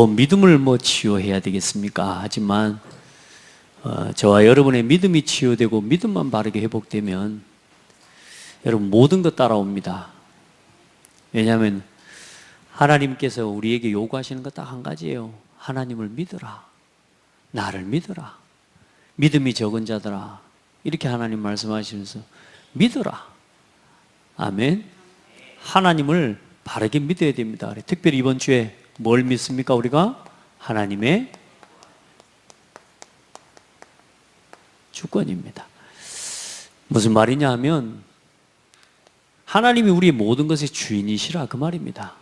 믿음을 치유해야 되겠습니까? 하지만 저와 여러분의 믿음이 치유되고 믿음만 바르게 회복되면 여러분 모든 것 따라옵니다. 왜냐하면 하나님께서 우리에게 요구하시는 것 딱 한 가지예요. 하나님을 믿어라. 나를 믿어라. 믿음이 적은 자들아. 이렇게 하나님 말씀하시면서 믿어라. 아멘. 하나님을 바르게 믿어야 됩니다. 특별히 이번 주에 뭘 믿습니까? 우리가 하나님의 주권입니다. 무슨 말이냐 하면 하나님이 우리의 모든 것의 주인이시라 그 말입니다.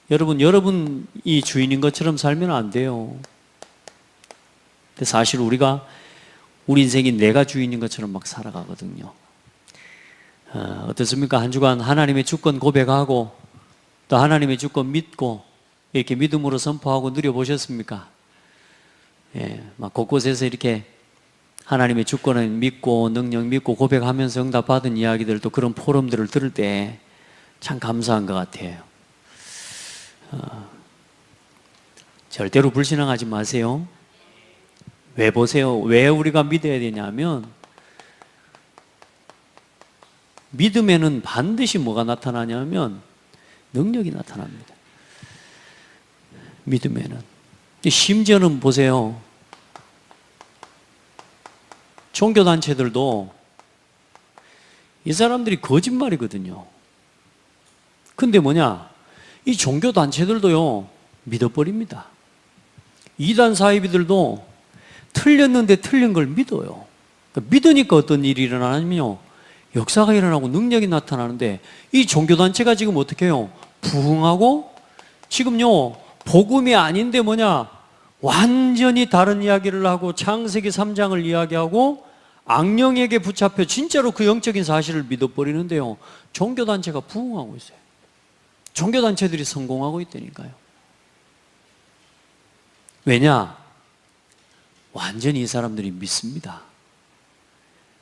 여러분이 주인인 것처럼 살면 안 돼요. 근데 사실 우리 인생이 내가 주인인 것처럼 막 살아가거든요. 어떻습니까? 한 주간 하나님의 주권 고백하고 또 하나님의 주권 믿고 이렇게 믿음으로 선포하고 누려보셨습니까? 막 곳곳에서 이렇게 하나님의 주권을 믿고 능력 믿고 고백하면서 응답받은 이야기들 또 그런 포럼들을 들을 때 참 감사한 것 같아요. 절대로 불신앙하지 마세요. 왜 보세요? 왜 우리가 믿어야 되냐면 믿음에는 반드시 뭐가 나타나냐면 능력이 나타납니다. 믿음에는. 심지어는 보세요. 종교단체들도 이 사람들이 거짓말이거든요. 근데 이 종교단체들도요 믿어버립니다. 이단 사이비들도 틀렸는데 틀린 걸 믿어요. 그러니까 믿으니까 어떤 일이 일어나냐면요 역사가 일어나고 능력이 나타나는데 이 종교단체가 지금 어떻게 해요? 부흥하고 지금요 복음이 아닌데 완전히 다른 이야기를 하고 창세기 3장을 이야기하고 악령에게 붙잡혀 진짜로 그 영적인 사실을 믿어버리는데요 종교단체가 부흥하고 있어요. 종교단체들이 성공하고 있다니까요. 왜냐? 완전히 이 사람들이 믿습니다.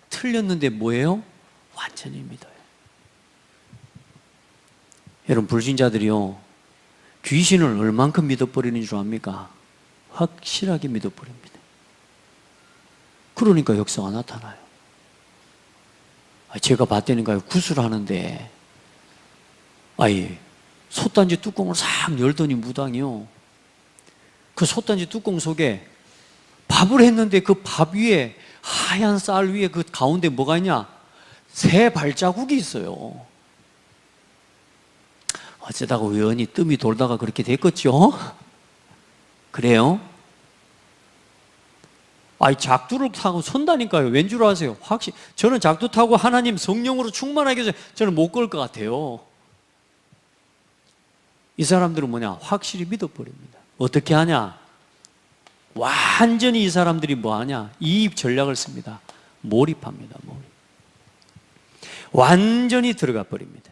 틀렸는데 뭐예요? 완전히 믿어요. 여러분 불신자들이요 귀신을 얼만큼 믿어버리는 줄 압니까? 확실하게 믿어버립니다. 그러니까 역사가 나타나요. 제가 봤다니까요 구슬하는데 솥단지 뚜껑을 싹 열더니 무당이요 그 솥단지 뚜껑 속에 밥을 했는데 그 밥 위에 하얀 쌀 위에 그 가운데 뭐가 있냐? 새 발자국이 있어요. 어쩌다가 우연히 뜸이 돌다가 그렇게 됐겠죠? 그래요? 작두를 타고 선다니까요. 왠 줄 아세요? 확실히 저는 작두 타고 하나님 성령으로 충만하게 해서 저는 못 걸 것 같아요. 이 사람들은 확실히 믿어버립니다. 어떻게 하냐? 완전히 이 사람들이 뭐하냐? 이 전략을 씁니다. 몰입합니다. 완전히 들어가 버립니다.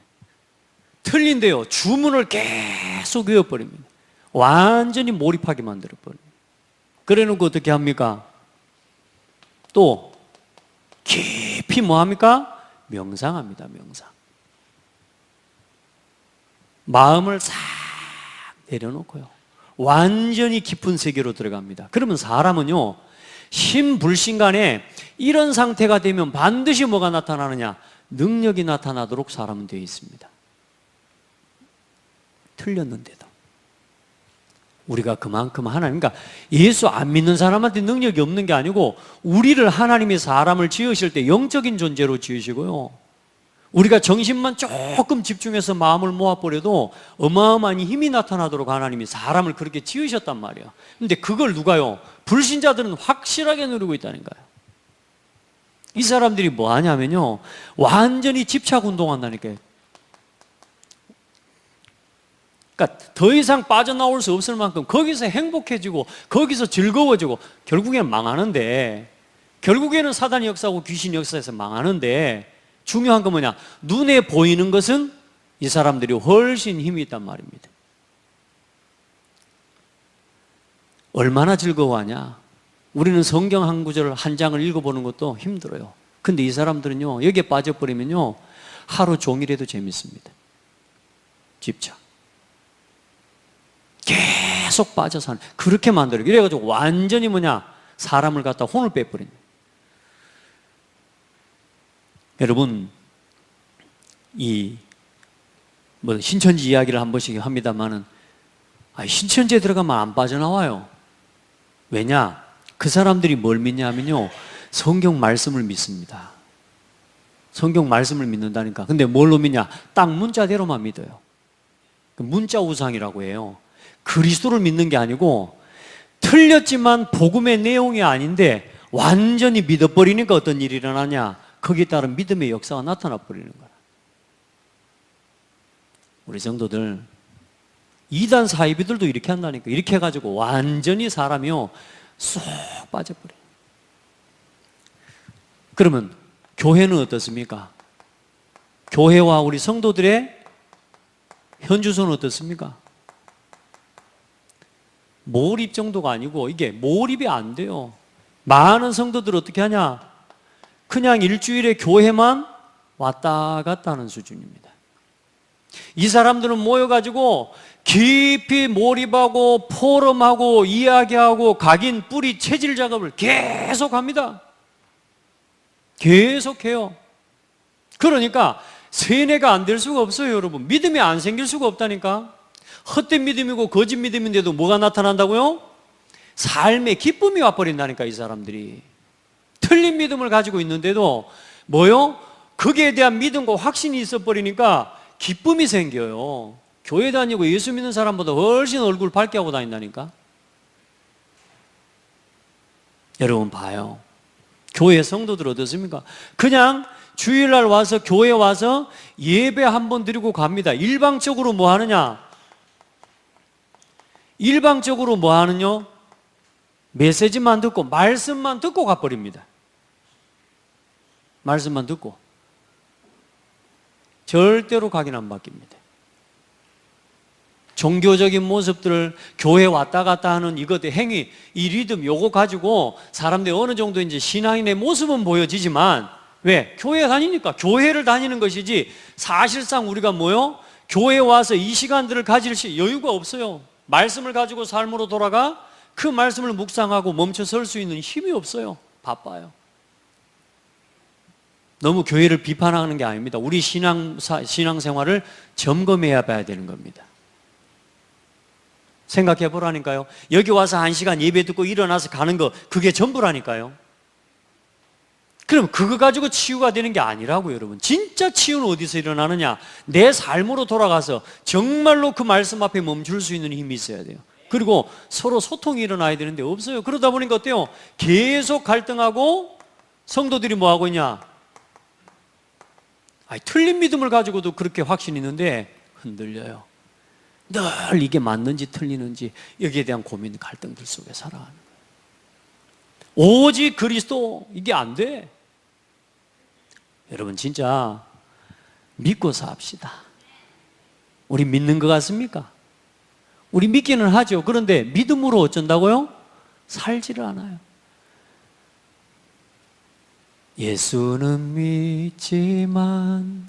틀린데요 주문을 계속 외워버립니다. 완전히 몰입하게 만들어버립니다. 그래놓고 어떻게 합니까? 또 깊이 뭐합니까? 명상합니다. 명상. 마음을 싹 내려놓고요 완전히 깊은 세계로 들어갑니다. 그러면 사람은요 신불신간에 이런 상태가 되면 반드시 뭐가 나타나느냐? 능력이 나타나도록 사람은 되어 있습니다. 틀렸는데도 우리가 그만큼 하나님, 그러니까 예수 안 믿는 사람한테 능력이 없는 게 아니고 우리를 하나님이 사람을 지으실 때 영적인 존재로 지으시고요 우리가 정신만 조금 집중해서 마음을 모아버려도 어마어마한 힘이 나타나도록 하나님이 사람을 그렇게 지으셨단 말이에요. 근데 그걸 누가요? 불신자들은 확실하게 누리고 있다는 거예요. 이 사람들이 뭐 하냐면요 완전히 집착 운동한다니까요. 그러니까 더 이상 빠져나올 수 없을 만큼 거기서 행복해지고 거기서 즐거워지고 결국에는 망하는데, 결국에는 사단이 역사하고 귀신이 역사해서 망하는데, 중요한 건 뭐냐? 눈에 보이는 것은 이 사람들이 훨씬 힘이 있단 말입니다. 얼마나 즐거워하냐? 우리는 성경 한 구절 한 장을 읽어보는 것도 힘들어요. 근데 이 사람들은요 여기에 빠져버리면요 하루 종일해도 재밌습니다. 집착. 계속 빠져 사는, 그렇게 만들어. 이래가지고 완전히 뭐냐, 사람을 갖다 혼을 빼버린. 여러분, 신천지 이야기를 한 번씩 합니다만은, 신천지에 들어가면 안 빠져나와요. 왜냐? 그 사람들이 뭘 믿냐면요, 성경 말씀을 믿습니다. 성경 말씀을 믿는다니까. 근데 뭘로 믿냐? 딱 문자대로만 믿어요. 문자 우상이라고 해요. 그리스도를 믿는 게 아니고, 틀렸지만 복음의 내용이 아닌데 완전히 믿어버리니까 어떤 일이 일어나냐? 거기에 따른 믿음의 역사가 나타나 버리는 거야. 우리 성도들, 이단 사이비들도 이렇게 한다니까. 이렇게 해가지고 완전히 사람이요, 쏙 빠져버려요. 그러면 교회는 어떻습니까? 교회와 우리 성도들의 현주소는 어떻습니까? 몰입 정도가 아니고, 이게 몰입이 안 돼요. 많은 성도들 어떻게 하냐? 그냥 일주일에 교회만 왔다 갔다 하는 수준입니다. 이 사람들은 모여가지고 깊이 몰입하고 포럼하고 이야기하고 각인 뿌리 체질 작업을 계속 합니다. 계속해요. 그러니까 세뇌가 안 될 수가 없어요, 여러분. 믿음이 안 생길 수가 없다니까. 헛된 믿음이고 거짓 믿음인데도 뭐가 나타난다고요? 삶의 기쁨이 와버린다니까, 이 사람들이. 틀린 믿음을 가지고 있는데도 뭐요? 거기에 대한 믿음과 확신이 있어버리니까 기쁨이 생겨요. 교회 다니고 예수 믿는 사람보다 훨씬 얼굴 밝게 하고 다닌다니까. 여러분 봐요. 교회 성도들 어떻습니까? 그냥 주일날 와서 교회 와서 예배 한번 드리고 갑니다. 일방적으로 뭐 하느냐? 일방적으로 뭐 하느냐? 메시지만 듣고 말씀만 듣고 가버립니다. 말씀만 듣고. 절대로 각인 안 바뀝니다. 종교적인 모습들을 교회 왔다 갔다 하는 이것의 행위, 이 리듬, 요거 가지고 사람들이 어느 정도 이제 신앙인의 모습은 보여지지만, 왜? 교회 다니니까. 교회를 다니는 것이지, 사실상 우리가 뭐요? 교회에 와서 이 시간들을 가질 여유가 없어요. 말씀을 가지고 삶으로 돌아가 그 말씀을 묵상하고 멈춰 설 수 있는 힘이 없어요. 바빠요. 너무 교회를 비판하는 게 아닙니다. 우리 신앙생활을 점검해야 봐야 되는 겁니다. 생각해 보라니까요. 여기 와서 1시간 예배 듣고 일어나서 가는 거, 그게 전부라니까요. 그럼 그거 가지고 치유가 되는 게 아니라고요, 여러분. 진짜 치유는 어디서 일어나느냐? 내 삶으로 돌아가서 정말로 그 말씀 앞에 멈출 수 있는 힘이 있어야 돼요. 그리고 서로 소통이 일어나야 되는데 없어요. 그러다 보니까 어때요? 계속 갈등하고 성도들이 뭐 하고 있냐? 틀린 믿음을 가지고도 그렇게 확신이 있는데 흔들려요. 늘 이게 맞는지 틀리는지 여기에 대한 고민, 갈등들 속에 살아가는 거예요. 오직 그리스도, 이게 안 돼. 여러분 진짜 믿고 삽시다. 우리 믿는 것 같습니까? 우리 믿기는 하죠. 그런데 믿음으로 어쩐다고요? 살지를 않아요. 예수는 믿지만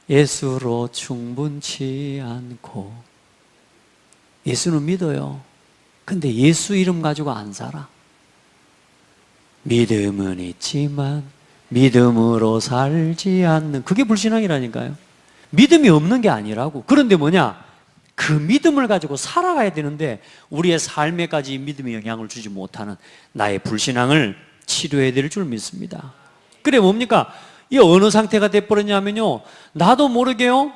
예수로 충분치 않고. 예수는 믿어요. 근데 예수 이름 가지고 안 살아. 믿음은 있지만 믿음으로 살지 않는, 그게 불신앙이라니까요. 믿음이 없는 게 아니라고. 그런데 뭐냐? 그 믿음을 가지고 살아가야 되는데 우리의 삶에까지 믿음이 영향을 주지 못하는 나의 불신앙을 치료해야 될 줄 믿습니다. 그래 뭡니까? 이 어느 상태가 돼버렸냐면요, 나도 모르게요,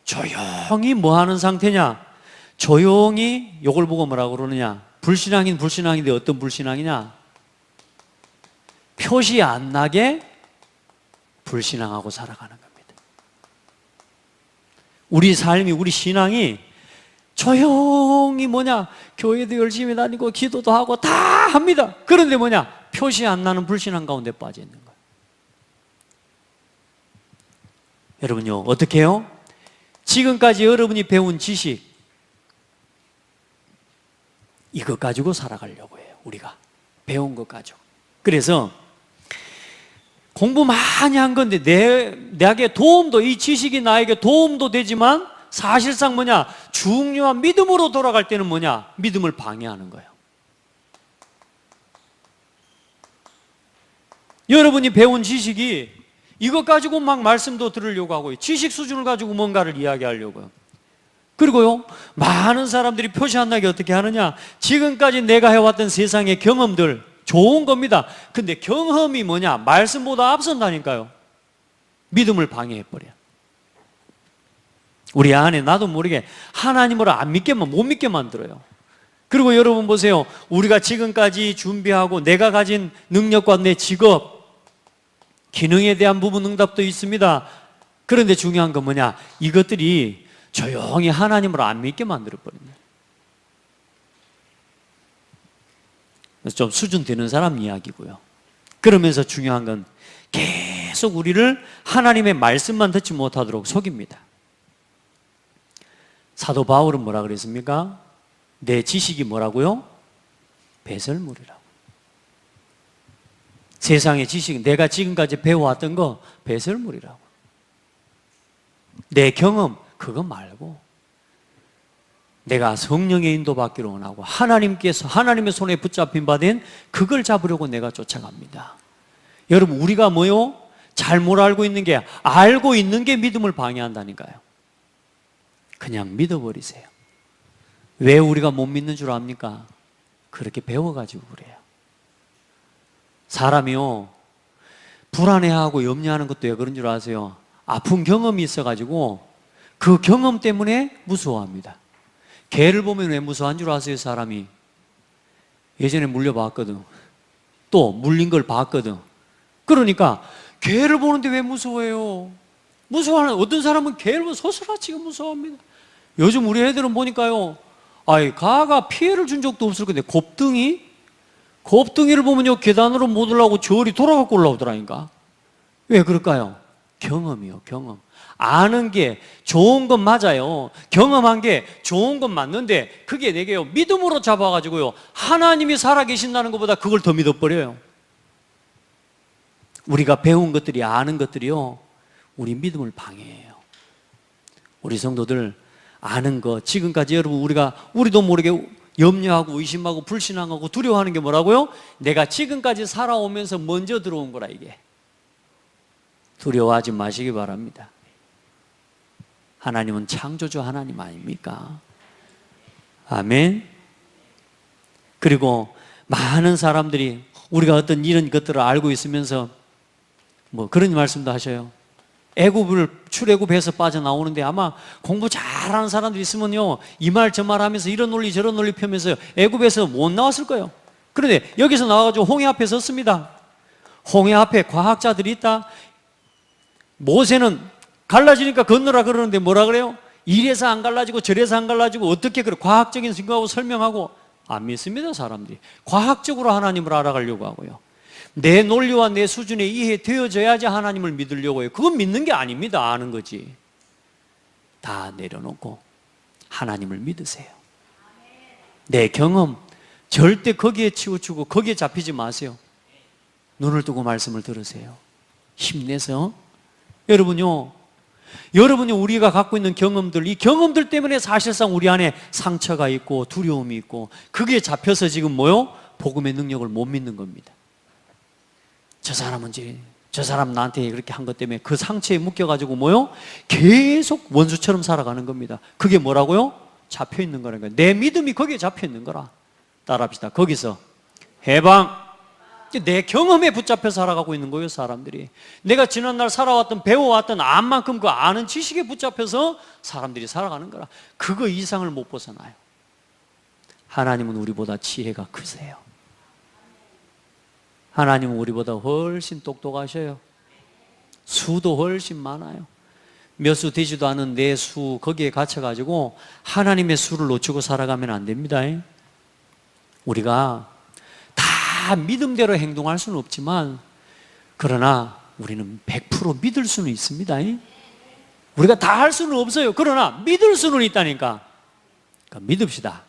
조용히 뭐 하는 상태냐? 조용히 요걸 보고 뭐라고 그러느냐? 불신앙인데 어떤 불신앙이냐? 표시 안 나게 불신앙하고 살아가는 겁니다. 우리 삶이, 우리 신앙이 조용히 뭐냐? 교회도 열심히 다니고 기도도 하고 다 합니다. 그런데 뭐냐? 표시 안 나는 불신앙 가운데 빠져 있는 거예요. 여러분요, 어떻게 해요? 지금까지 여러분이 배운 지식, 이것 가지고 살아가려고 해요. 우리가 배운 것 가지고. 그래서 공부 많이 한 건데 내게 도움도, 이 지식이 나에게 도움도 되지만 사실상 뭐냐? 중요한 믿음으로 돌아갈 때는 뭐냐? 믿음을 방해하는 거예요. 여러분이 배운 지식이 이것 가지고 막 말씀도 들으려고 하고요. 지식 수준을 가지고 뭔가를 이야기하려고요. 그리고요, 많은 사람들이 표시한다게 어떻게 하느냐? 지금까지 내가 해왔던 세상의 경험들, 좋은 겁니다. 근데 경험이 뭐냐? 말씀보다 앞선다니까요. 믿음을 방해해버려요. 우리 안에 나도 모르게 하나님을 못 믿게 만들어요. 그리고 여러분 보세요. 우리가 지금까지 준비하고 내가 가진 능력과 내 직업, 기능에 대한 부분 응답도 있습니다. 그런데 중요한 건 뭐냐? 이것들이 조용히 하나님을 안 믿게 만들어버립니다. 그래서 좀 수준 되는 사람 이야기고요. 그러면서 중요한 건 계속 우리를 하나님의 말씀만 듣지 못하도록 속입니다. 사도 바울은 뭐라 그랬습니까? 내 지식이 뭐라고요? 배설물이라고. 세상의 지식, 내가 지금까지 배워왔던 거 배설물이라고. 내 경험, 그거 말고 내가 성령의 인도받기를 원하고 하나님의 손에 붙잡힌 바 된 그걸 잡으려고 내가 쫓아갑니다. 여러분, 우리가 뭐요? 잘못 알고 있는 게, 알고 있는 게 믿음을 방해한다니까요. 그냥 믿어버리세요. 왜 우리가 못 믿는 줄 압니까? 그렇게 배워가지고 그래요. 사람이요, 불안해하고 염려하는 것도 왜 그런 줄 아세요? 아픈 경험이 있어가지고 그 경험 때문에 무서워합니다. 개를 보면 왜 무서워한 줄 아세요, 사람이? 예전에 물려봤거든. 또 물린 걸 봤거든. 그러니까 개를 보는데 왜 무서워해요? 무서워하는, 어떤 사람은 개를 보면 소스라치게 무서워합니다. 요즘 우리 애들은 보니까요, 가가 피해를 준 적도 없을 건데 곱등이를 보면요, 계단으로 못 올라오고 저리 돌아가고 올라오더라니까. 왜 그럴까요? 경험이요, 경험. 아는 게 좋은 건 맞아요. 경험한 게 좋은 건 맞는데 그게 내게요, 믿음으로 잡아가지고요, 하나님이 살아계신다는 것보다 그걸 더 믿어버려요. 우리가 배운 것들이, 아는 것들이요, 우리 믿음을 방해해요. 우리 성도들 아는 거, 지금까지 여러분 우리도 모르게 염려하고 의심하고 불신하고 두려워하는 게 뭐라고요? 내가 지금까지 살아오면서 먼저 들어온 거라. 이게 두려워하지 마시기 바랍니다. 하나님은 창조주 하나님 아닙니까? 아멘. 그리고 많은 사람들이 우리가 어떤 이런 것들을 알고 있으면서 뭐 그런 말씀도 하셔요. 출애굽해서 빠져나오는데 아마 공부 잘하는 사람들이 있으면요, 이 말 저 말 하면서 이런 논리 저런 논리 펴면서 애굽에서 못 나왔을 거예요. 그런데 여기서 나와가지고 홍해 앞에 섰습니다. 홍해 앞에 과학자들이 있다. 모세는 갈라지니까 건너라 그러는데 뭐라 그래요? 이래서 안 갈라지고 저래서 안 갈라지고 어떻게 그래, 과학적인 증거하고 설명하고 안 믿습니다. 사람들이 과학적으로 하나님을 알아가려고 하고요, 내 논리와 내 수준에 이해되어져야지 하나님을 믿으려고 해요. 그건 믿는 게 아닙니다. 아는 거지. 다 내려놓고 하나님을 믿으세요. 내 경험 절대 거기에 치우치고 거기에 잡히지 마세요. 눈을 뜨고 말씀을 들으세요. 힘내서. 여러분이 우리가 갖고 있는 경험들, 이 경험들 때문에 사실상 우리 안에 상처가 있고 두려움이 있고, 그게 잡혀서 지금 복음의 능력을 못 믿는 겁니다. 저 사람 나한테 그렇게 한 것 때문에 그 상처에 묶여가지고 계속 원수처럼 살아가는 겁니다. 그게 뭐라고요? 잡혀 있는 거라는 거예요. 내 믿음이 거기에 잡혀 있는 거라. 따라합시다. 거기서 해방. 내 경험에 붙잡혀 살아가고 있는 거예요, 사람들이. 내가 지난날 살아왔던, 배워왔던 암만큼 그 아는 지식에 붙잡혀서 사람들이 살아가는 거라. 그거 이상을 못 벗어나요. 하나님은 우리보다 지혜가 크세요. 하나님은 우리보다 훨씬 똑똑하셔요. 수도 훨씬 많아요. 몇 수 되지도 않은 내 수, 거기에 갇혀가지고 하나님의 수를 놓치고 살아가면 안 됩니다. 우리가 다 믿음대로 행동할 수는 없지만, 그러나 우리는 100% 믿을 수는 있습니다. 우리가 다 할 수는 없어요. 그러나 믿을 수는 있다니까. 그러니까 믿읍시다.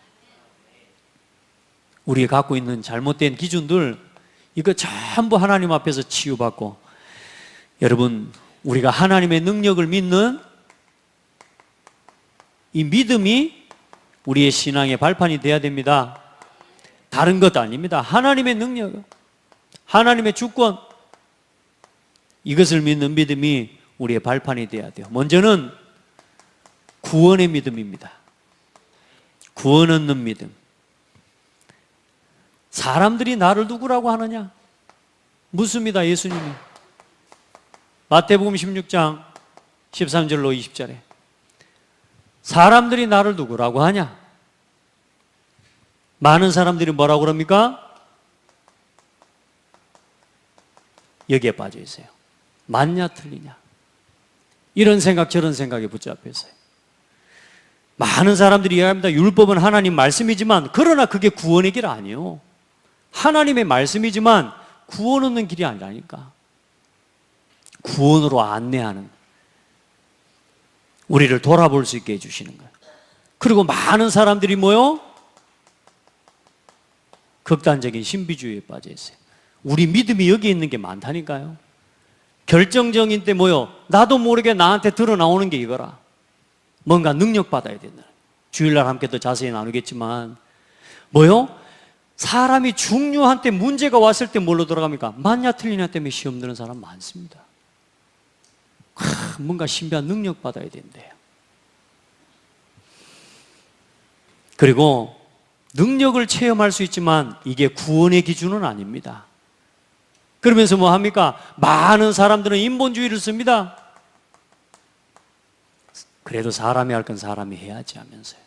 우리가 갖고 있는 잘못된 기준들, 이거 전부 하나님 앞에서 치유받고 여러분, 우리가 하나님의 능력을 믿는 이 믿음이 우리의 신앙의 발판이 되어야 됩니다. 다른 것 아닙니다. 하나님의 능력, 하나님의 주권, 이것을 믿는 믿음이 우리의 발판이 되어야 돼요. 먼저는 구원의 믿음입니다. 구원 얻는 믿음. 사람들이 나를 누구라고 하느냐? 묻습니다, 예수님이. 마태복음 16장 13절로 20절에 사람들이 나를 누구라고 하냐? 많은 사람들이 뭐라고 그럽니까? 여기에 빠져 있어요. 맞냐 틀리냐? 이런 생각 저런 생각에 붙잡혀 있어요. 많은 사람들이 이야기합니다. 율법은 하나님 말씀이지만 그러나 그게 구원의 길 아니에요. 하나님의 말씀이지만 구원 얻는 길이 아니라니까. 구원으로 안내하는, 우리를 돌아볼 수 있게 해주시는 거예요. 그리고 많은 사람들이 뭐요? 극단적인 신비주의에 빠져 있어요. 우리 믿음이 여기 있는 게 많다니까요. 결정적인 때 뭐요? 나도 모르게 나한테 드러나오는 게 이거라. 뭔가 능력 받아야 된다. 주일날 함께 더 자세히 나누겠지만 뭐요? 사람이 중요한 때, 문제가 왔을 때 뭘로 돌아갑니까? 맞냐 틀리냐 때문에 시험 드는 사람 많습니다. 뭔가 신비한 능력 받아야 된대요. 그리고 능력을 체험할 수 있지만 이게 구원의 기준은 아닙니다. 그러면서 뭐 합니까? 많은 사람들은 인본주의를 씁니다. 그래도 사람이 할 건 사람이 해야지 하면서요.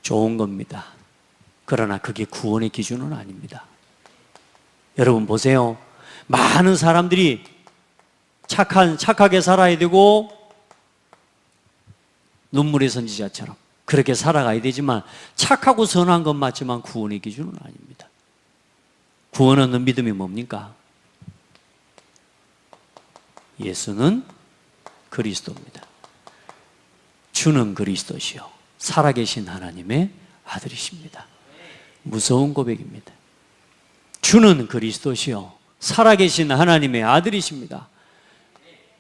좋은 겁니다. 그러나 그게 구원의 기준은 아닙니다. 여러분 보세요. 많은 사람들이 착하게 살아야 되고 눈물의 선지자처럼 그렇게 살아가야 되지만 착하고 선한 건 맞지만 구원의 기준은 아닙니다. 구원 얻는 믿음이 뭡니까? 예수는 그리스도입니다. 주는 그리스도시요 살아계신 하나님의 아들이십니다. 무서운 고백입니다. 주는 그리스도시요 살아계신 하나님의 아들이십니다.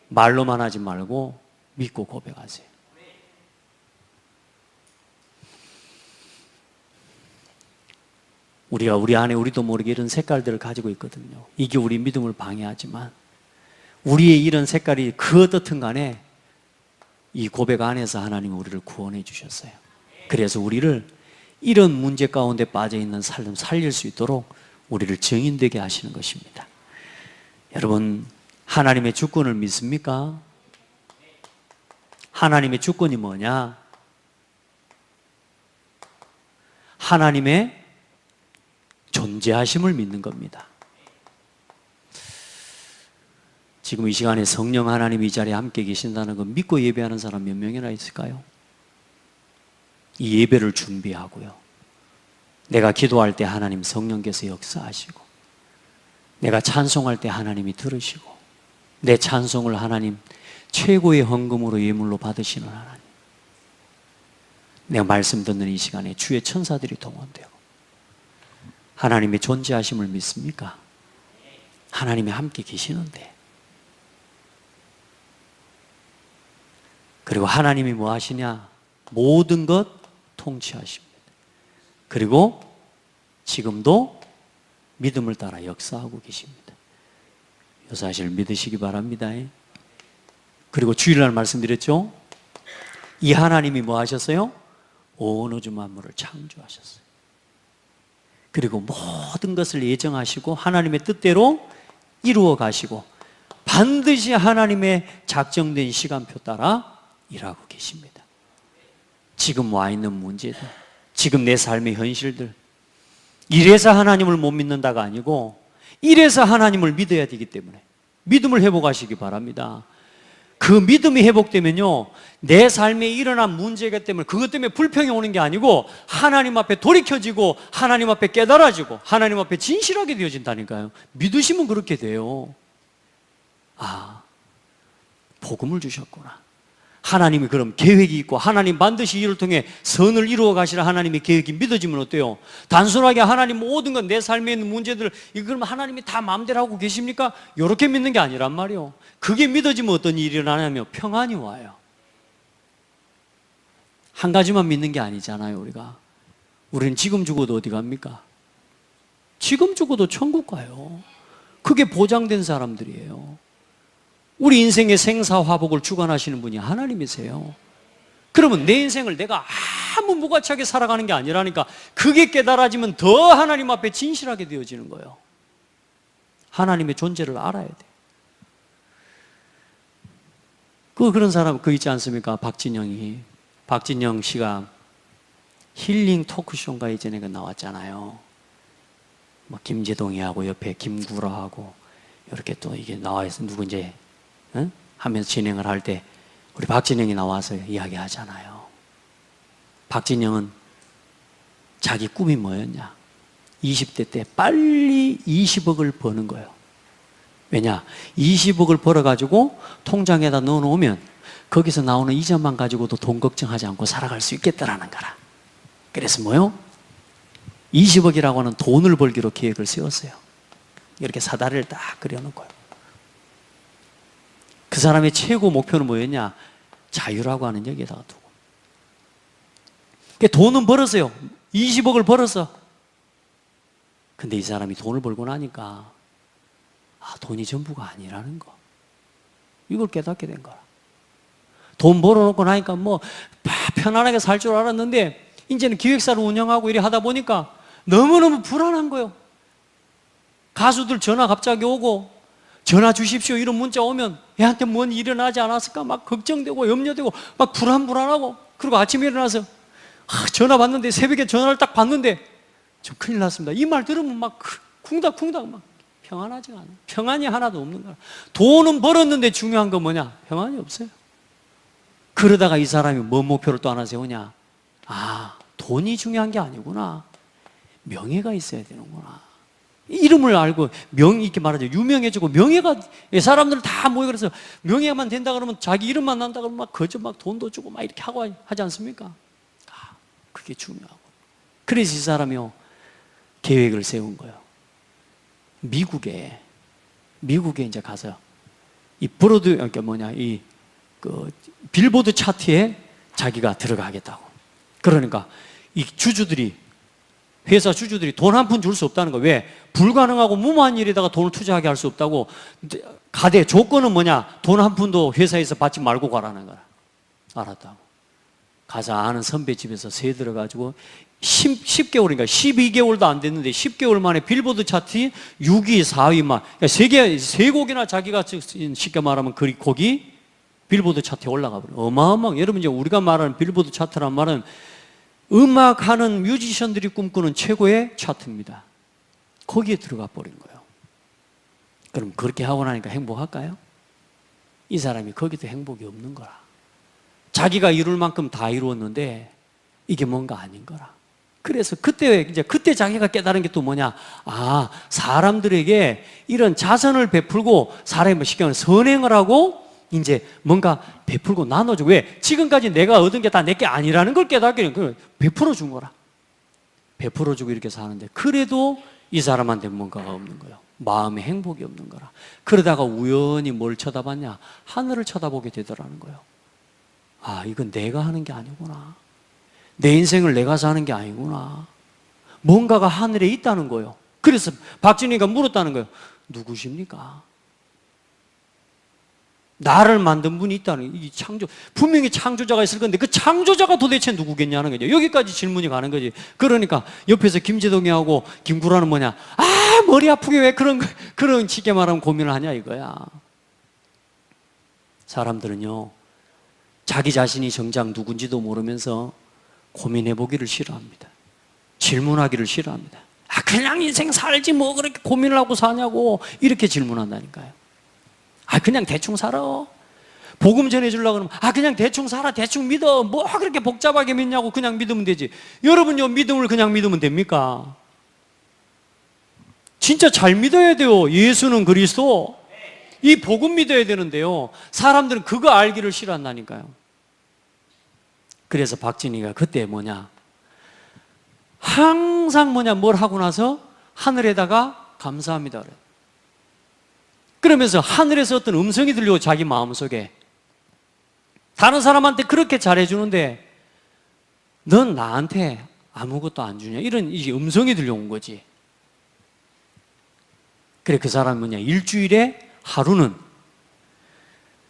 말로만 하지 말고 믿고 고백하세요. 우리가 우리 안에 우리도 모르게 이런 색깔들을 가지고 있거든요. 이게 우리 믿음을 방해하지만 우리의 이런 색깔이 그 어떻든 간에 이 고백 안에서 하나님이 우리를 구원해 주셨어요. 그래서 우리를 이런 문제 가운데 빠져있는 삶 살릴 수 있도록 우리를 증인되게 하시는 것입니다. 여러분, 하나님의 주권을 믿습니까? 하나님의 주권이 뭐냐? 하나님의 존재하심을 믿는 겁니다. 지금 이 시간에 성령 하나님이 이 자리에 함께 계신다는 거 믿고 예배하는 사람 몇 명이나 있을까요? 이 예배를 준비하고요. 내가 기도할 때 하나님 성령께서 역사하시고, 내가 찬송할 때 하나님이 들으시고, 내 찬송을 하나님 최고의 헌금으로 예물로 받으시는 하나님. 내가 말씀 듣는 이 시간에 주의 천사들이 동원되고 하나님의 존재하심을 믿습니까? 하나님이 함께 계시는데. 그리고 하나님이 뭐 하시냐? 모든 것 통치하십니다. 그리고 지금도 믿음을 따라 역사하고 계십니다. 이 사실을 믿으시기 바랍니다. 그리고 주일날 말씀드렸죠? 이 하나님이 뭐 하셨어요? 온 우주 만물을 창조하셨어요. 그리고 모든 것을 예정하시고 하나님의 뜻대로 이루어 가시고 반드시 하나님의 작정된 시간표 따라 일하고 계십니다. 지금 와 있는 문제들, 지금 내 삶의 현실들, 이래서 하나님을 못 믿는다가 아니고 이래서 하나님을 믿어야 되기 때문에 믿음을 회복하시기 바랍니다. 그 믿음이 회복되면요, 내 삶에 일어난 문제가 때문에 그것 때문에 불평이 오는 게 아니고 하나님 앞에 돌이켜지고 하나님 앞에 깨달아지고 하나님 앞에 진실하게 되어진다니까요. 믿으시면 그렇게 돼요. 아, 복음을 주셨구나. 하나님이 그럼 계획이 있고 하나님 반드시 이를 통해 선을 이루어 가시라 하나님의 계획이 믿어지면 어때요? 단순하게 하나님 모든 건 내 삶에 있는 문제들을 이거 그럼 하나님이 다 마음대로 하고 계십니까? 이렇게 믿는 게 아니란 말이요. 그게 믿어지면 어떤 일이 일어나냐면 평안이 와요. 한 가지만 믿는 게 아니잖아요. 우리는 지금 죽어도 어디 갑니까? 지금 죽어도 천국 가요. 그게 보장된 사람들이에요. 우리 인생의 생사화복을 주관하시는 분이 하나님이세요. 그러면 내 인생을 내가 아무 무가치하게 살아가는 게 아니라니까. 그게 깨달아지면 더 하나님 앞에 진실하게 되어지는 거예요. 하나님의 존재를 알아야 돼. 그런 사람 있지 않습니까? 박진영 씨가 힐링 토크쇼인가 예전에 나왔잖아요. 뭐 김재동이하고 옆에 김구라하고 이렇게 또 이게 나와서 누군지 하면서 진행을 할 때 우리 박진영이 나와서 이야기하잖아요. 박진영은 자기 꿈이 뭐였냐? 20대 때 빨리 20억을 버는 거예요. 왜냐? 20억을 벌어가지고 통장에다 넣어놓으면 거기서 나오는 이자만 가지고도 돈 걱정하지 않고 살아갈 수 있겠다라는 거라. 그래서 뭐요? 20억이라고 하는 돈을 벌기로 계획을 세웠어요. 이렇게 사다리를 딱 그려놓고요. 그 사람의 최고 목표는 뭐였냐? 자유라고 하는 여기에다가 두고. 돈은 벌었어요. 20억을 벌었어. 근데 이 사람이 돈을 벌고 나니까 돈이 전부가 아니라는 거. 이걸 깨닫게 된 거야. 돈 벌어놓고 나니까 편안하게 살 줄 알았는데 이제는 기획사를 운영하고 이래 하다 보니까 너무너무 불안한 거예요. 가수들 전화 갑자기 오고 전화 주십시오 이런 문자 오면 얘한테 뭔 일이 일어나지 않았을까 막 걱정되고 염려되고 막 불안하고 그리고 아침에 일어나서 전화 받는데 새벽에 전화를 딱 받는데 좀 큰일 났습니다. 이 말 들으면 막 쿵닥쿵닥 막 평안하지가 않아요. 평안이 하나도 없는 거야. 돈은 벌었는데 중요한 건 뭐냐? 평안이 없어요. 그러다가 이 사람이 뭔 목표를 또 하나 세우냐? 돈이 중요한 게 아니구나. 명예가 있어야 되는구나. 이름을 알고 이렇게 말하죠. 유명해지고 명예가 사람들 다 모여 그래서 명예만 된다 그러면 자기 이름만 난다 그러면 막 거저 막 돈도 주고 막 이렇게 하고 하지 않습니까? 그게 중요하고. 그래서 이 사람이요 계획을 세운 거예요. 미국에 이제 가서 이 빌보드 차트에 자기가 들어가겠다고. 그러니까 이 회사 주주들이 돈 한 푼 줄 수 없다는 거예요. 왜? 불가능하고 무모한 일에다가 돈을 투자하게 할 수 없다고. 조건은 뭐냐? 돈 한 푼도 회사에서 받지 말고 가라는 거야. 알았다고. 가서 아는 선배 집에서 세 들어가지고 10개월인가 12개월도 안 됐는데 10개월 만에 빌보드 차트 6위, 4위만 그러니까 세 곡이나 자기가 쉽게 말하면 곡이 빌보드 차트에 올라가 버려요. 어마어마한. 여러분 이제 우리가 말하는 빌보드 차트란 말은 음악하는 뮤지션들이 꿈꾸는 최고의 차트입니다. 거기에 들어가 버린 거예요. 그럼 그렇게 하고 나니까 행복할까요? 이 사람이 거기도 행복이 없는 거라. 자기가 이룰 만큼 다 이루었는데 이게 뭔가 아닌 거라. 그래서 그때 자기가 깨달은 게 또 뭐냐? 사람들에게 이런 자선을 베풀고 사람이 쉽게 말하면 선행을 하고 이제 뭔가 베풀고 나눠주고. 왜? 지금까지 내가 얻은 게 다 내게 아니라는 걸 깨닫게 베풀어 준 거라. 베풀어 주고 이렇게 사는데 그래도 이 사람한테 뭔가가 없는 거예요. 마음에 행복이 없는 거라. 그러다가 우연히 뭘 쳐다봤냐? 하늘을 쳐다보게 되더라는 거예요. 이건 내가 하는 게 아니구나. 내 인생을 내가 사는 게 아니구나. 뭔가가 하늘에 있다는 거예요. 그래서 박진희가 물었다는 거예요. 누구십니까? 나를 만든 분이 있다는 이 분명히 창조자가 있을 건데 그 창조자가 도대체 누구겠냐는 거죠. 여기까지 질문이 가는 거지. 그러니까 옆에서 김재동이하고 김구라는 뭐냐? 머리 아프게 왜 그런 쉽게 말하면 고민을 하냐 이거야. 사람들은요 자기 자신이 정작 누군지도 모르면서 고민해보기를 싫어합니다. 질문하기를 싫어합니다. 그냥 인생 살지 뭐 그렇게 고민을 하고 사냐고 이렇게 질문한다니까요. 그냥 대충 살아. 복음 전해주려고 그러면 그냥 대충 살아, 대충 믿어. 뭐 그렇게 복잡하게 믿냐고. 그냥 믿으면 되지. 여러분요 믿음을 그냥 믿으면 됩니까? 진짜 잘 믿어야 돼요. 예수는 그리스도. 이 복음 믿어야 되는데요 사람들은 그거 알기를 싫어한다니까요. 그래서 박진희가 그때 뭐냐, 항상 뭐냐, 뭘 하고 나서 하늘에다가 감사합니다 그래. 그러면서 하늘에서 어떤 음성이 들려고 자기 마음속에, 다른 사람한테 그렇게 잘해주는데 넌 나한테 아무것도 안 주냐, 이런 이제 음성이 들려온 거지. 그래, 그 사람은 뭐냐, 일주일에 하루는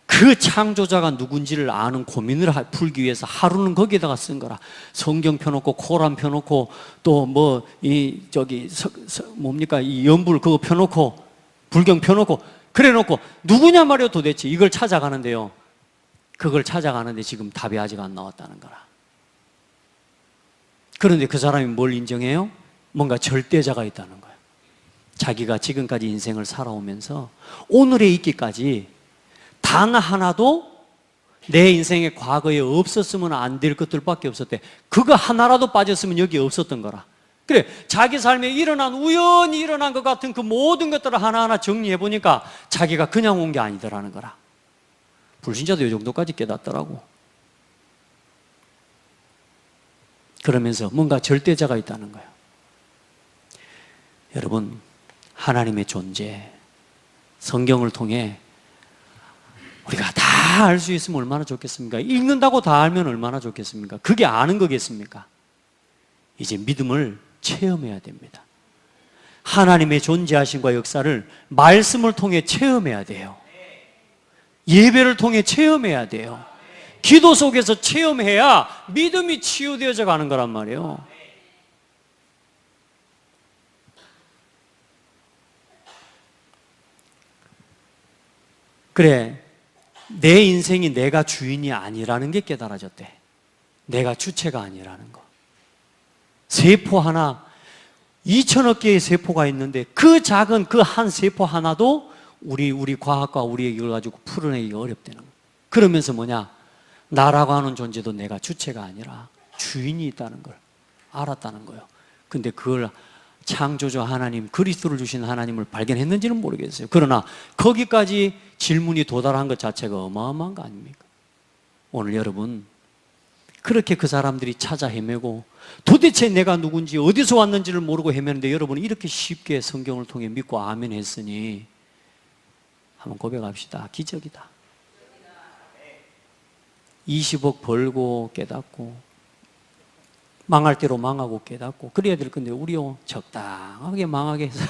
그 창조자가 누군지를 아는 고민을 풀기 위해서 하루는 거기에다가 쓴 거라. 성경 펴놓고 코란 펴놓고 또 뭐 이 저기 뭡니까, 이 연불 그거 펴놓고 불경 펴놓고 그래놓고 누구냐 말이요, 도대체 이걸 찾아가는데요. 그걸 찾아가는데 지금 답이 아직 안 나왔다는 거라. 그런데 그 사람이 뭘 인정해요? 뭔가 절대자가 있다는 거예요. 자기가 지금까지 인생을 살아오면서 오늘에 있기까지 단 하나도 내 인생의 과거에 없었으면 안 될 것들밖에 없었대. 그거 하나라도 빠졌으면 여기 없었던 거라. 그래, 자기 삶에 우연히 일어난 것 같은 그 모든 것들을 하나하나 정리해 보니까 자기가 그냥 온 게 아니더라는 거라. 불신자도 이 정도까지 깨닫더라고. 그러면서 뭔가 절대자가 있다는 거예요. 여러분, 하나님의 존재, 성경을 통해 우리가 다 알 수 있으면 얼마나 좋겠습니까? 읽는다고 다 알면 얼마나 좋겠습니까? 그게 아는 거겠습니까? 이제 믿음을 체험해야 됩니다. 하나님의 존재하심과 역사를 말씀을 통해 체험해야 돼요. 예배를 통해 체험해야 돼요. 기도 속에서 체험해야 믿음이 치유되어져 가는 거란 말이에요. 그래, 내 인생이 내가 주인이 아니라는 게 깨달아졌대. 내가 주체가 아니라는 거. 세포 하나, 2천억 개의 세포가 있는데 그 작은 그 한 세포 하나도 우리 과학과 우리 이걸 가지고 풀어내기가 어렵다는 거. 그러면서 뭐냐, 나라고 하는 존재도 내가 주체가 아니라 주인이 있다는 걸 알았다는 거예요. 근데 그걸 창조주 하나님, 그리스도를 주신 하나님을 발견했는지는 모르겠어요. 그러나 거기까지 질문이 도달한 것 자체가 어마어마한 거 아닙니까? 오늘 여러분, 그렇게 그 사람들이 찾아 헤매고 도대체 내가 누군지 어디서 왔는지를 모르고 헤매는데 여러분이 이렇게 쉽게 성경을 통해 믿고 아멘 했으니 한번 고백합시다. 기적이다. 20억 벌고 깨닫고 망할 대로 망하고 깨닫고 그래야 될 건데 우리요, 적당하게 망하게 해서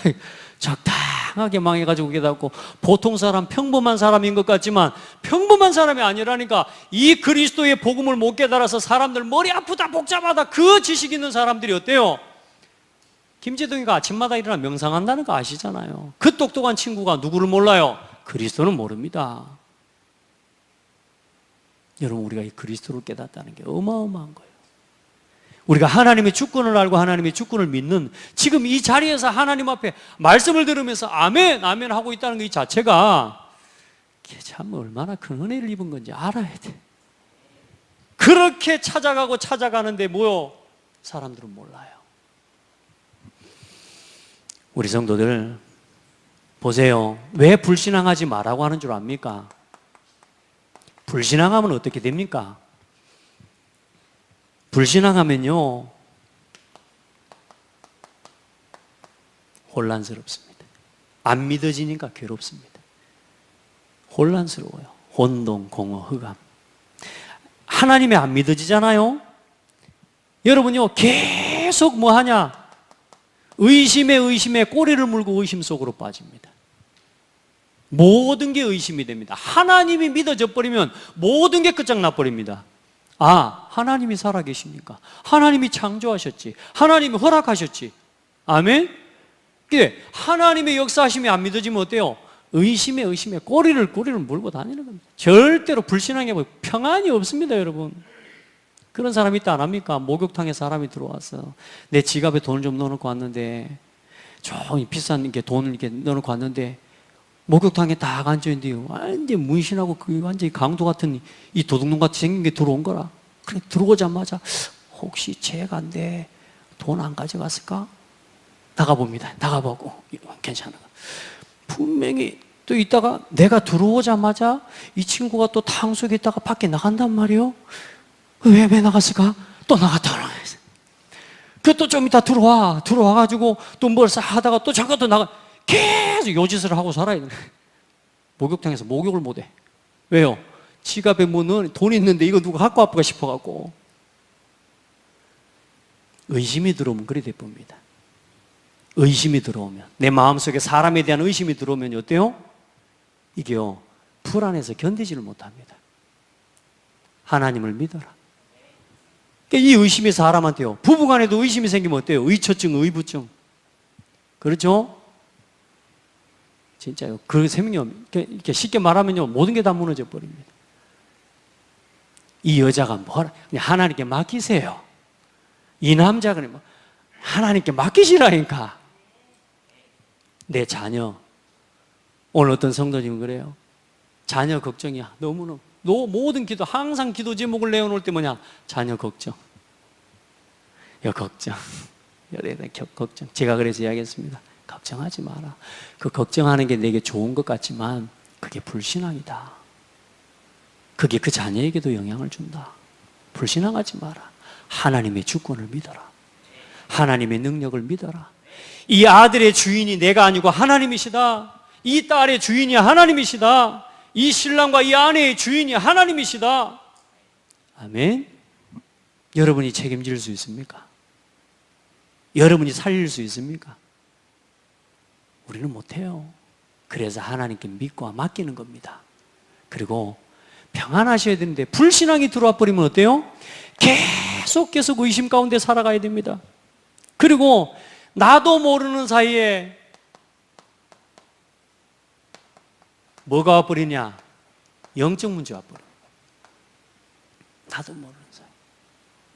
적당하게 망해가지고 깨닫고, 보통 사람, 평범한 사람인 것 같지만 평범한 사람이 아니라니까. 이 그리스도의 복음을 못 깨달아서 사람들 머리 아프다 복잡하다 그 지식 있는 사람들이 어때요? 김재동이가 아침마다 일어나 명상한다는 거 아시잖아요. 그 똑똑한 친구가 누구를 몰라요? 그리스도는 모릅니다. 여러분, 우리가 이 그리스도를 깨닫다는 게 어마어마한 거예요. 우리가 하나님의 주권을 알고 하나님의 주권을 믿는 지금 이 자리에서 하나님 앞에 말씀을 들으면서 아멘, 아멘 하고 있다는 것 자체가 참 얼마나 큰 은혜를 입은 건지 알아야 돼. 그렇게 찾아가고 찾아가는데 뭐요? 사람들은 몰라요. 우리 성도들 보세요. 왜 불신앙하지 말라고 하는 줄 압니까? 불신앙하면 어떻게 됩니까? 불신앙하면요, 혼란스럽습니다. 안 믿어지니까 괴롭습니다. 혼란스러워요. 혼동, 공허, 흑암. 하나님이 안 믿어지잖아요. 여러분요, 계속 뭐 하냐? 의심에 꼬리를 물고 의심 속으로 빠집니다. 모든 게 의심이 됩니다. 하나님이 믿어져 버리면 모든 게 끝장나 버립니다. 아, 하나님이 살아계십니까? 하나님이 창조하셨지. 하나님이 허락하셨지. 아멘? 근데 하나님의 역사하심이 안 믿어지면 어때요? 의심에 꼬리를 물고 다니는 겁니다. 절대로 불신앙에 평안이 없습니다, 여러분. 그런 사람이 있다 안 합니까? 목욕탕에 사람이 들어와서 내 지갑에 돈을 좀 넣어놓고 왔는데, 좀 비싼 이렇게 돈을 이렇게 넣어놓고 왔는데, 목욕탕에 딱 앉아있는데요, 완전 문신하고 그 완전히 강도 같은 이 도둑놈 같이 생긴 게 들어온 거라. 그래, 들어오자마자 혹시 죄가인데 돈 안 가져갔을까? 나가봅니다. 나가보고 괜찮아. 분명히 또 있다가 내가 들어오자마자 이 친구가 또 탕 속에 있다가 밖에 나간단 말이에요. 왜 나갔을까? 또 나갔다. 그 또 좀 이따 들어와가지고 또 뭘 싹 하다가 또 잠깐 또 나가. 계속 요짓을 하고 살아야 돼. 목욕탕에서 목욕을 못해. 왜요? 지갑에 뭐 돈 있는데 이거 누가 갖고 와볼까 싶어갖고. 의심이 들어오면 그래 돼봅니다. 의심이 들어오면, 내 마음속에 사람에 대한 의심이 들어오면 어때요? 이게요, 불안해서 견디지를 못합니다. 하나님을 믿어라. 그러니까 이 의심이 사람한테요, 부부간에도 의심이 생기면 어때요? 의처증, 의부증. 그렇죠? 진짜요. 그 생명이 이렇게 쉽게 말하면요, 모든 게 다 무너져 버립니다. 이 여자가 뭐라, 그냥 하나님께 맡기세요. 이 남자가 뭐 하나님께 맡기시라니까. 내 자녀. 오늘 어떤 성도님은 그래요. 자녀 걱정이야. 너무너무. 모든 기도, 항상 기도 제목을 내어놓을 때 뭐냐? 자녀 걱정. 걱정. 걱정. 제가 그래서 이야기했습니다. 걱정하지 마라. 그 걱정하는 게 내게 좋은 것 같지만 그게 불신앙이다. 그게 그 자녀에게도 영향을 준다. 불신앙하지 마라. 하나님의 주권을 믿어라. 하나님의 능력을 믿어라. 이 아들의 주인이 내가 아니고 하나님이시다. 이 딸의 주인이 하나님이시다. 이 신랑과 이 아내의 주인이 하나님이시다. 아멘. 여러분이 책임질 수 있습니까? 여러분이 살릴 수 있습니까? 우리는 못해요. 그래서 하나님께 믿고 맡기는 겁니다. 그리고 평안하셔야 되는데 불신앙이 들어와 버리면 어때요? 계속 의심 가운데 살아가야 됩니다. 그리고 나도 모르는 사이에 뭐가 와버리냐? 영적 문제 와버려. 나도 모르는 사이.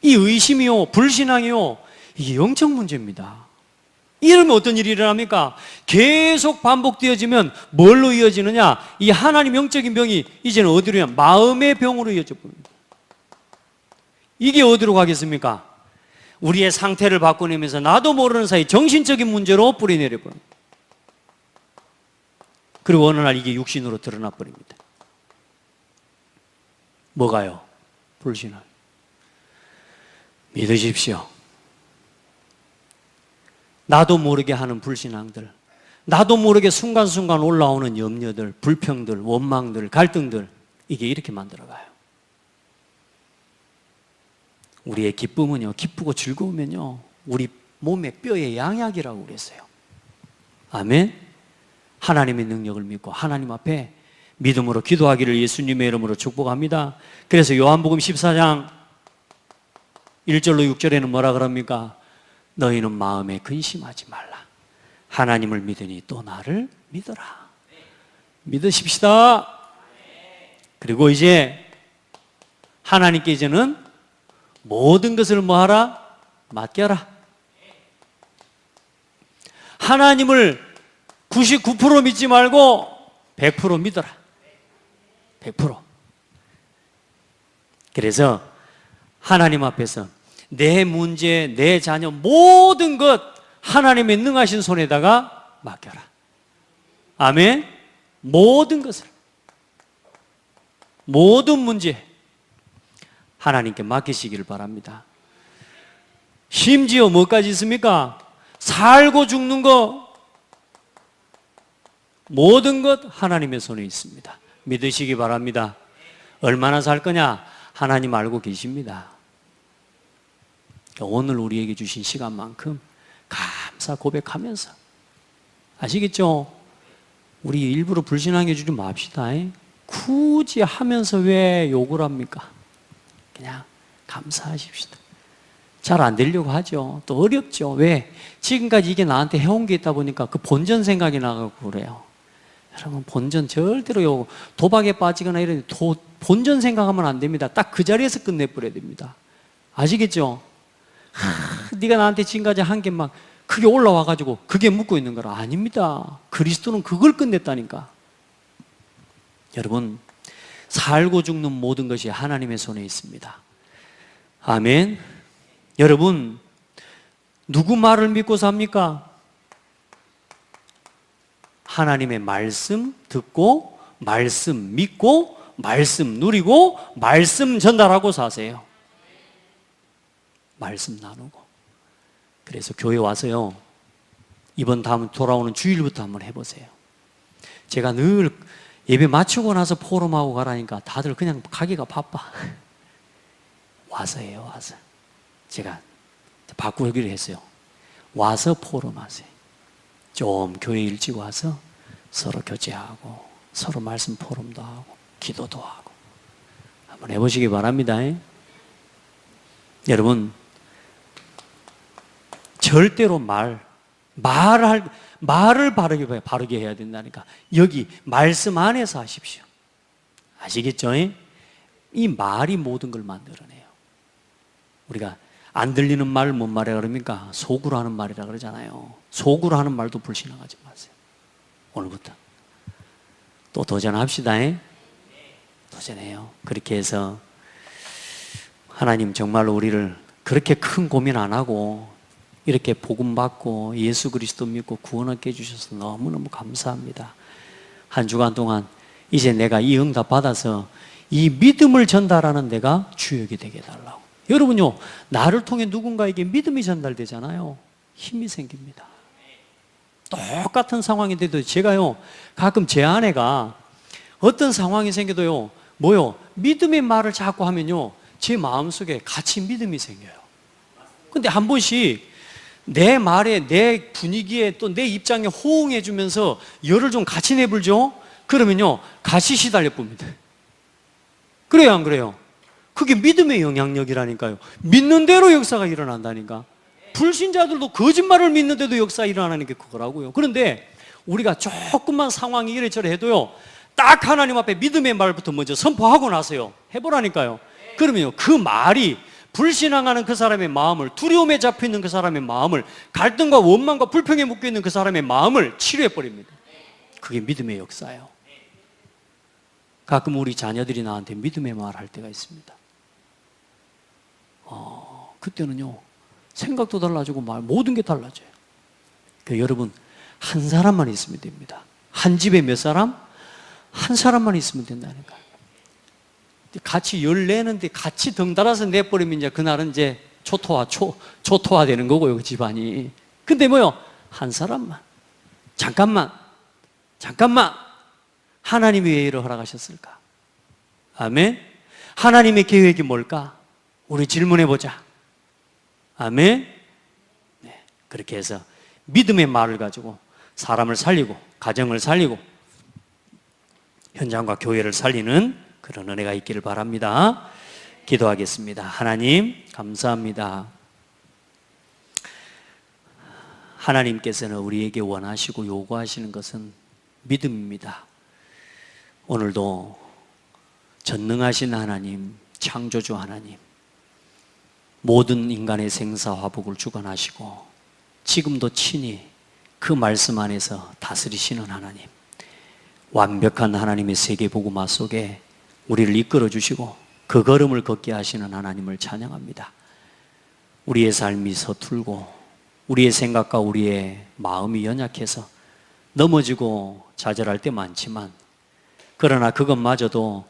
이 의심이요, 불신앙이요, 이게 영적 문제입니다. 이러면 어떤 일이 일어납니까? 계속 반복되어지면 뭘로 이어지느냐? 이 하나님 영적인 병이 이제는 어디로 냐 마음의 병으로 이어져 버립니다. 이게 어디로 가겠습니까? 우리의 상태를 바꿔내면서 나도 모르는 사이 정신적인 문제로 뿌리내려 버립니다. 그리고 어느 날 이게 육신으로 드러나 버립니다. 뭐가요? 불신앙. 믿으십시오. 나도 모르게 하는 불신앙들, 나도 모르게 순간순간 올라오는 염려들, 불평들, 원망들, 갈등들, 이게 이렇게 만들어가요. 우리의 기쁨은요, 기쁘고 즐거우면요, 우리 몸의 뼈의 양약이라고 그랬어요. 아멘. 하나님의 능력을 믿고 하나님 앞에 믿음으로 기도하기를 예수님의 이름으로 축복합니다. 그래서 요한복음 14장 1절로 6절에는 뭐라 그럽니까? 너희는 마음에 근심하지 말라. 하나님을 믿으니 또 나를 믿어라. 믿으십시다. 그리고 이제 하나님께 이제는 모든 것을 뭐하라? 맡겨라. 하나님을 99% 믿지 말고 100% 믿어라. 100%. 그래서 하나님 앞에서 내 문제, 내 자녀, 모든 것 하나님의 능하신 손에다가 맡겨라. 아멘. 모든 것을, 모든 문제 하나님께 맡기시기를 바랍니다. 심지어 뭐까지 있습니까? 살고 죽는 것, 모든 것 하나님의 손에 있습니다. 믿으시기 바랍니다. 얼마나 살 거냐? 하나님 알고 계십니다. 오늘 우리에게 주신 시간만큼 감사 고백하면서, 아시겠죠? 우리 일부러 불신앙해 주지 맙시다. 굳이 하면서 왜 욕을 합니까? 그냥 감사하십시다. 잘 안 되려고 하죠. 또 어렵죠. 왜? 지금까지 이게 나한테 해온 게 있다 보니까 그 본전 생각이 나고 그래요. 여러분, 본전 절대로 도박에 빠지거나 이런 본전 생각하면 안 됩니다. 딱 그 자리에서 끝내버려야 됩니다. 아시겠죠? 네가 나한테 지금까지 한 게 막 그게 올라와가지고 그게 묻고 있는 거라. 아닙니다. 그리스도는 그걸 끝냈다니까. 여러분, 살고 죽는 모든 것이 하나님의 손에 있습니다. 아멘. 여러분, 누구 말을 믿고 삽니까? 하나님의 말씀 듣고, 말씀 믿고, 말씀 누리고, 말씀 전달하고 사세요. 말씀 나누고. 그래서 교회 와서요, 이번 다음 돌아오는 주일부터 한번 해보세요. 제가 늘 예배 마치고 나서 포럼하고 가라니까 다들 그냥 가기가 바빠. 와서 해요, 와서. 제가 바꾸기로 했어요. 와서 포럼하세요. 좀 교회 일찍 와서 서로 교제하고 서로 말씀 포럼도 하고 기도도 하고 한번 해보시기 바랍니다. 여러분, 절대로 말을 바르게 해야 된다니까. 여기 말씀 안에서 하십시오. 아시겠죠? 이 말이 모든 걸 만들어내요. 우리가 안 들리는 말을 뭔 말이라 그럽니까? 속으로 하는 말이라 그러잖아요. 속으로 하는 말도 불신앙하지 마세요. 오늘부터 또 도전합시다. 도전해요. 그렇게 해서 하나님 정말로 우리를 그렇게 큰 고민 안 하고 이렇게 복음 받고 예수 그리스도 믿고 구원 얻게 해주셔서 너무너무 감사합니다. 한 주간 동안 이제 내가 이 응답 받아서 이 믿음을 전달하는 내가 주역이 되게 해달라고. 여러분요, 나를 통해 누군가에게 믿음이 전달되잖아요. 힘이 생깁니다. 똑같은 상황인데도 제가요, 가끔 제 아내가 어떤 상황이 생겨도요, 믿음의 말을 자꾸 하면요, 제 마음속에 같이 믿음이 생겨요. 근데 한 번씩 내 말에, 내 분위기에, 또 내 입장에 호응해 주면서 열을 좀 같이 내불죠? 그러면요, 같이 시달려 봅니다. 그래요, 안 그래요? 그게 믿음의 영향력이라니까요. 믿는 대로 역사가 일어난다니까. 불신자들도 거짓말을 믿는데도 역사가 일어나는 게 그거라고요. 그런데 우리가 조금만 상황이 이래저래 해도요, 딱 하나님 앞에 믿음의 말부터 먼저 선포하고 나서요, 해보라니까요. 그러면요, 그 말이 불신앙하는 그 사람의 마음을, 두려움에 잡혀있는 그 사람의 마음을, 갈등과 원망과 불평에 묶여있는 그 사람의 마음을 치료해버립니다. 그게 믿음의 역사예요. 가끔 우리 자녀들이 나한테 믿음의 말 할 때가 있습니다. 그때는요, 생각도 달라지고 모든 게 달라져요. 여러분, 한 사람만 있으면 됩니다. 한 집에 몇 사람? 한 사람만 있으면 된다니까. 같이 열 내는데 같이 덩달아서 내버리면 이제 그날은 이제 초토화 되는 거고요, 그 집안이. 근데 한 사람만. 잠깐만. 하나님이 왜 이를 허락하셨을까? 아멘. 하나님의 계획이 뭘까? 우리 질문해 보자. 아멘. 네, 그렇게 해서 믿음의 말을 가지고 사람을 살리고 가정을 살리고 현장과 교회를 살리는 그런 은혜가 있기를 바랍니다. 기도하겠습니다. 하나님 감사합니다. 하나님께서는 우리에게 원하시고 요구하시는 것은 믿음입니다. 오늘도 전능하신 하나님, 창조주 하나님, 모든 인간의 생사화복을 주관하시고 지금도 친히 그 말씀 안에서 다스리시는 하나님, 완벽한 하나님의 세계복음화 속에 우리를 이끌어 주시고 그 걸음을 걷게 하시는 하나님을 찬양합니다. 우리의 삶이 서툴고 우리의 생각과 우리의 마음이 연약해서 넘어지고 좌절할 때 많지만, 그러나 그것마저도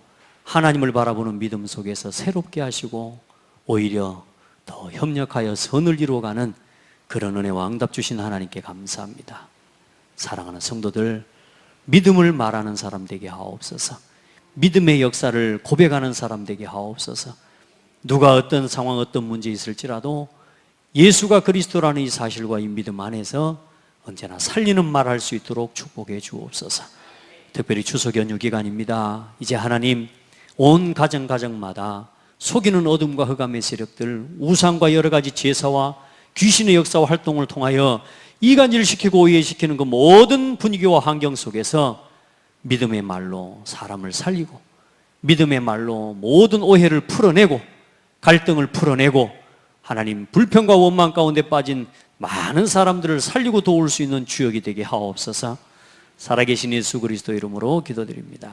하나님을 바라보는 믿음 속에서 새롭게 하시고 오히려 더 협력하여 선을 이루어가는 그런 은혜와 응답 주신 하나님께 감사합니다. 사랑하는 성도들, 믿음을 말하는 사람 되게 하옵소서. 믿음의 역사를 고백하는 사람 되게 하옵소서. 누가 어떤 상황, 어떤 문제 있을지라도 예수가 그리스도라는 이 사실과 이 믿음 안에서 언제나 살리는 말 할 수 있도록 축복해 주옵소서. 특별히 추석 연휴 기간입니다. 이제 하나님, 온 가정마다 속이는 어둠과 흑암의 세력들, 우상과 여러 가지 제사와 귀신의 역사와 활동을 통하여 이간질시키고 오해시키는 그 모든 분위기와 환경 속에서 믿음의 말로 사람을 살리고, 믿음의 말로 모든 오해를 풀어내고 갈등을 풀어내고 하나님, 불평과 원망 가운데 빠진 많은 사람들을 살리고 도울 수 있는 주역이 되게 하옵소서. 살아계신 예수 그리스도 이름으로 기도드립니다.